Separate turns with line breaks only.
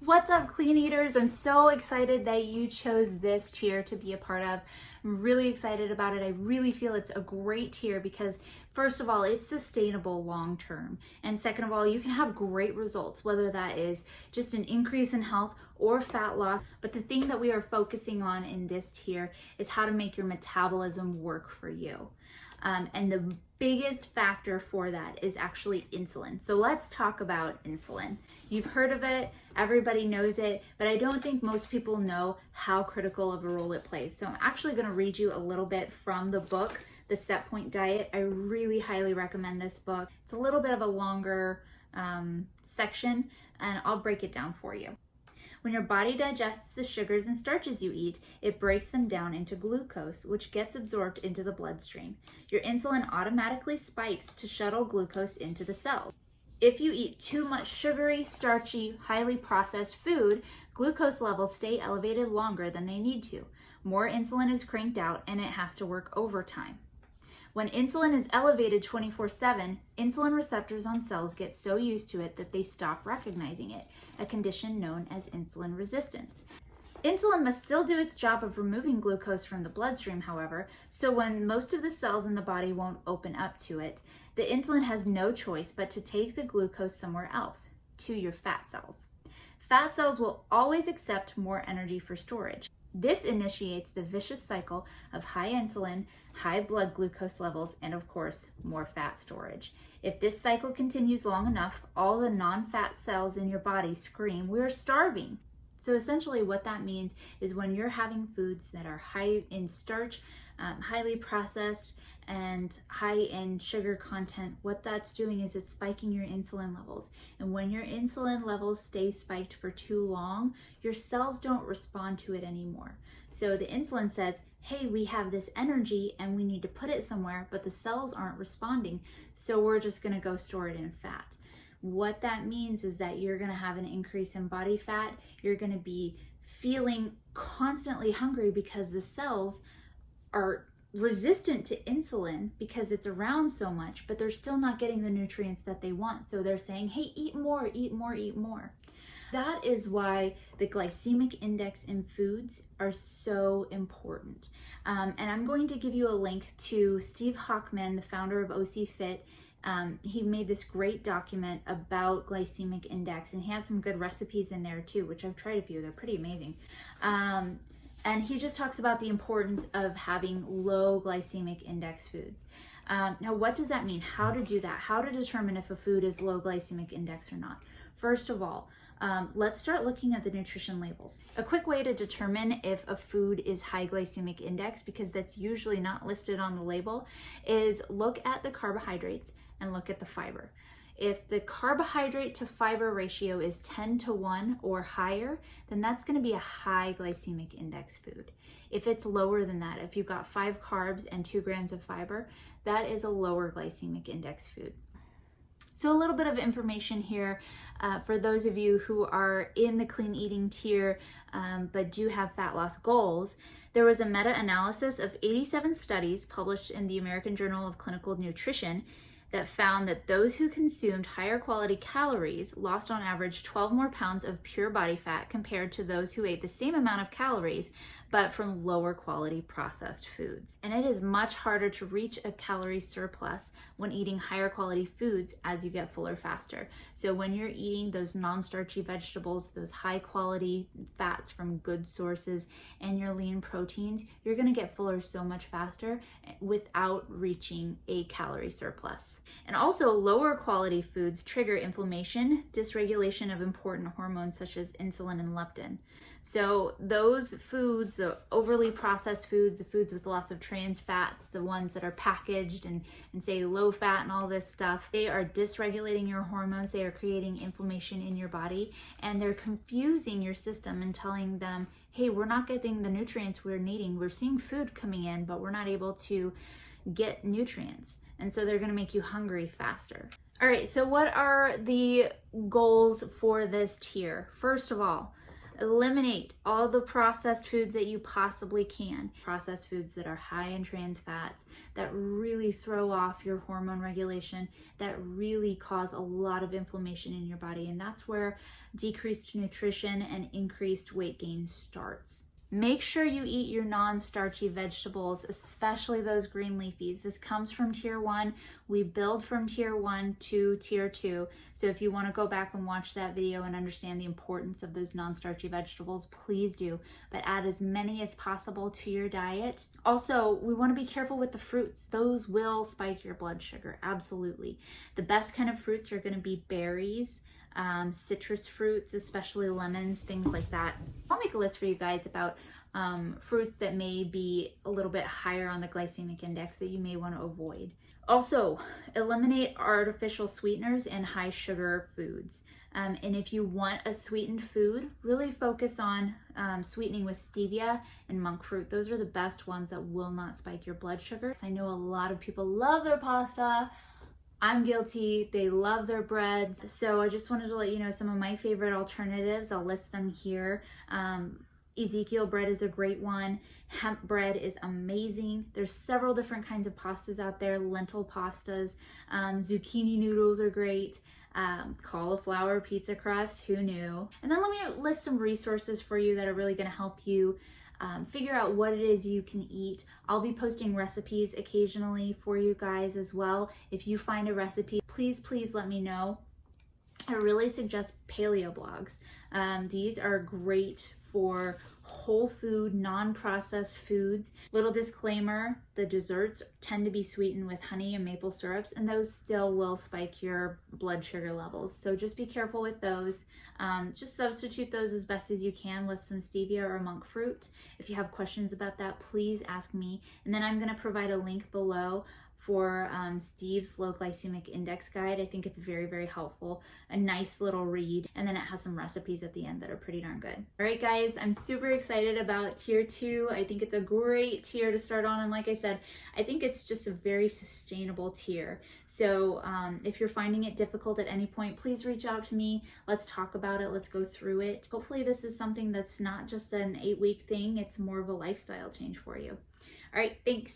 What's up, clean eaters? I'm so excited that you chose this tier to be a part of. I'm really excited about it. I really feel it's a great tier because, first of all, it's sustainable long term. And second of all, you can have great results, whether that is just an increase in health or fat loss. But the thing that we are focusing on in this tier is how to make your metabolism work for you. And the biggest factor for that is actually insulin. So let's talk about insulin. You've heard of it, everybody knows it, but I don't think most people know how critical of a role it plays. So I'm actually going to read you a little bit from the book, The Set Point Diet. I really highly recommend this book. It's a little bit of a longer section, and I'll break it down for you. When your body digests the sugars and starches you eat, it breaks them down into glucose, which gets absorbed into the bloodstream. Your insulin automatically spikes to shuttle glucose into the cell. If you eat too much sugary, starchy, highly processed food, glucose levels stay elevated longer than they need to. More insulin is cranked out and it has to work overtime. When insulin is elevated 24/7, insulin receptors on cells get so used to it that they stop recognizing it, a condition known as insulin resistance. Insulin must still do its job of removing glucose from the bloodstream, however, so when most of the cells in the body won't open up to it, the insulin has no choice but to take the glucose somewhere else, to your fat cells. Fat cells will always accept more energy for storage. This initiates the vicious cycle of high insulin, high blood glucose levels, and of course, more fat storage. If this cycle continues long enough, all the non-fat cells in your body scream, "We're starving." So essentially what that means is when you're having foods that are high in starch, highly processed, and high in sugar content, what that's doing is it's spiking your insulin levels. And when your insulin levels stay spiked for too long, your cells don't respond to it anymore. So the insulin says, hey, we have this energy and we need to put it somewhere, but the cells aren't responding, so we're just gonna go store it in fat. What that means is that you're gonna have an increase in body fat, you're gonna be feeling constantly hungry because the cells are resistant to insulin because it's around so much, but they're still not getting the nutrients that they want. So they're saying, hey, eat more, eat more, eat more. That is why the glycemic index in foods are so important. And I'm going to give you a link to Steve Hochman, the founder of OC Fit. He made this great document about glycemic index, and he has some good recipes in there too, which I've tried a few. They're pretty amazing. And he just talks about the importance of having low glycemic index foods. Now, what does that mean? How to do that? How to determine if a food is low glycemic index or not? First of all, let's start looking at the nutrition labels. A quick way to determine if a food is high glycemic index, because that's usually not listed on the label, is look at the carbohydrates and look at the fiber. If the carbohydrate to fiber ratio is 10:1 or higher, then that's going to be a high glycemic index food. If it's lower than that, if you've got 5 carbs and 2 grams of fiber, that is a lower glycemic index food. So a little bit of information here for those of you who are in the clean eating tier but do have fat loss goals. There was a meta-analysis of 87 studies published in the American Journal of Clinical Nutrition that found that those who consumed higher quality calories lost on average 12 more pounds of pure body fat compared to those who ate the same amount of calories but from lower quality processed foods. And it is much harder to reach a calorie surplus when eating higher quality foods as you get fuller faster. So when you're eating those non-starchy vegetables, those high quality fats from good sources, and your lean proteins, you're gonna get fuller so much faster without reaching a calorie surplus. And also, lower quality foods trigger inflammation, dysregulation of important hormones such as insulin and leptin. So those foods, the overly processed foods, the foods with lots of trans fats, the ones that are packaged and say low fat and all this stuff, they are dysregulating your hormones, they are creating inflammation in your body, and they're confusing your system and telling them, hey, we're not getting the nutrients we're needing. We're seeing food coming in, but we're not able to get nutrients. And so they're gonna make you hungry faster. All right, so what are the goals for this tier? First of all, Eliminate all the processed foods that you possibly can. Processed foods that are high in trans fats, that really throw off your hormone regulation, that really cause a lot of inflammation in your body. And that's where decreased nutrition and increased weight gain starts. Make sure you eat your non-starchy vegetables, especially those green leafies. This comes from tier 1. We build from tier 1 to tier 2. So if you want to go back and watch that video and understand the importance of those non-starchy vegetables, please do. But add as many as possible to your diet. Also, we want to be careful with the fruits. Those will spike your blood sugar, absolutely. The best kind of fruits are going to be berries, citrus fruits, especially lemons, things like that. I'll make a list for you guys about fruits that may be a little bit higher on the glycemic index that you may want to avoid. Also, eliminate artificial sweeteners and high sugar foods. And if you want a sweetened food, really focus on sweetening with stevia and monk fruit. Those are the best ones that will not spike your blood sugar. I know a lot of people love their pasta. I'm guilty. They love their breads. So I just wanted to let you know some of my favorite alternatives. I'll list them here. Ezekiel bread is a great one. Hemp bread is amazing. There's several different kinds of pastas out there. Lentil pastas. Zucchini noodles are great. Cauliflower pizza crust, who knew? And then let me list some resources for you that are really going to help you figure out what it is you can eat. I'll be posting recipes occasionally for you guys as well. If you find a recipe, please let me know. I really suggest paleo blogs. These are great for whole food, non-processed foods. Little disclaimer, the desserts tend to be sweetened with honey and maple syrups, and those still will spike your blood sugar levels. So just be careful with those. Just substitute those as best as you can with some stevia or monk fruit. If you have questions about that, please ask me. And then I'm gonna provide a link below for Steve's low glycemic index guide. I think it's very helpful. A nice little read, and then it has some recipes at the end that are pretty darn good. All right guys, I'm super excited about tier 2. I think it's a great tier to start on, and like I said, I think it's just a very sustainable tier. So if you're finding it difficult at any point, please reach out to me. Let's talk about it. Let's go through it. Hopefully this is something that's not just an 8-week thing. It's more of a lifestyle change for you. All right, thanks.